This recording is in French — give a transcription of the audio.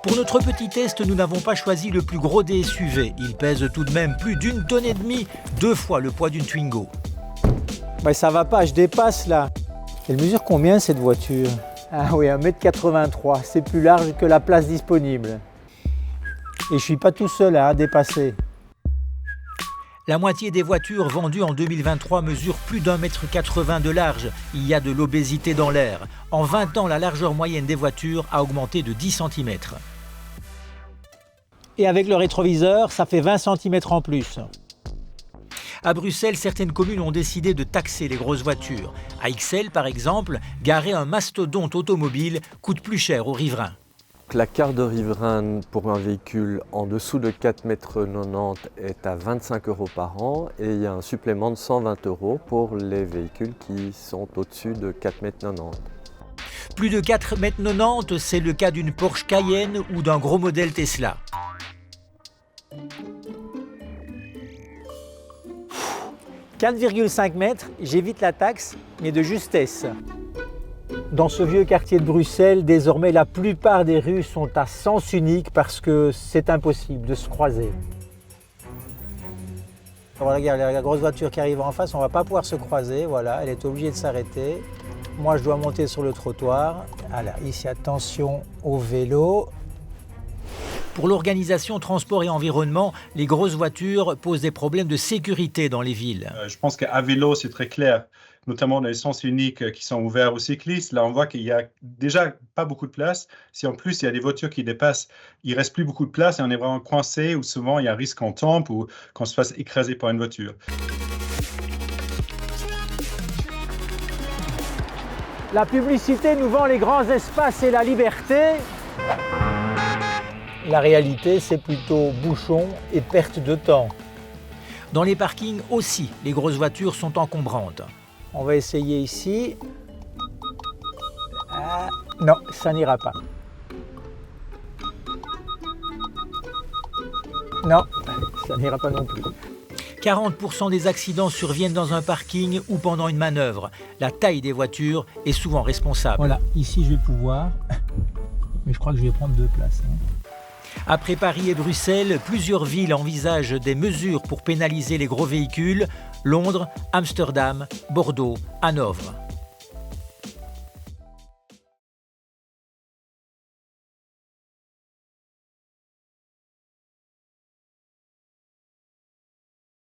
Pour notre petit test, nous n'avons pas choisi le plus gros des SUV. Il pèse tout de même plus d'1,5 tonne, 2 fois le poids d'une Twingo. Bah, ça va pas, je dépasse là. Elle mesure combien cette voiture? Ah oui, 1,83 m, c'est plus large que la place disponible. Et je suis pas tout seul à dépasser. La moitié des voitures vendues en 2023 mesurent plus d'1,80 m de large. Il y a de l'obésité dans l'air. En 20 ans, la largeur moyenne des voitures a augmenté de 10 cm. Et avec le rétroviseur, ça fait 20 cm en plus. À Bruxelles, certaines communes ont décidé de taxer les grosses voitures. À Ixelles, par exemple, garer un mastodonte automobile coûte plus cher aux riverains. La carte de riverain pour un véhicule en dessous de 4,90 m est à 25 € par an et il y a un supplément de 120 € pour les véhicules qui sont au-dessus de 4,90 m. Plus de 4,90 m, c'est le cas d'une Porsche Cayenne ou d'un gros modèle Tesla. « 4,5 m, j'évite la taxe, mais de justesse. Dans ce vieux quartier de Bruxelles, désormais, la plupart des rues sont à sens unique parce que c'est impossible de se croiser. Regarde, la grosse voiture qui arrive en face, on ne va pas pouvoir se croiser. Voilà, elle est obligée de s'arrêter. Moi, je dois monter sur le trottoir. Voilà, ici, attention au vélo. Pour l'organisation transport et environnement, les grosses voitures posent des problèmes de sécurité dans les villes. Je pense qu'à vélo, c'est très clair, notamment dans les sens uniques qui sont ouverts aux cyclistes. Là, on voit qu'il n'y a déjà pas beaucoup de place. Si en plus, il y a des voitures qui dépassent, il ne reste plus beaucoup de place et on est vraiment coincé ou souvent, il y a un risque qu'on tombe ou qu'on se fasse écraser par une voiture. La publicité nous vend les grands espaces et la liberté. La réalité, c'est plutôt bouchon et perte de temps. Dans les parkings aussi, les grosses voitures sont encombrantes. On va essayer ici. Ah, non, ça n'ira pas. Non, ça n'ira pas non plus. 40% des accidents surviennent dans un parking ou pendant une manœuvre. La taille des voitures est souvent responsable. Voilà, ici je vais pouvoir, mais je crois que je vais prendre 2 places. Après Paris et Bruxelles, plusieurs villes envisagent des mesures pour pénaliser les gros véhicules. Londres, Amsterdam, Bordeaux, Hanovre.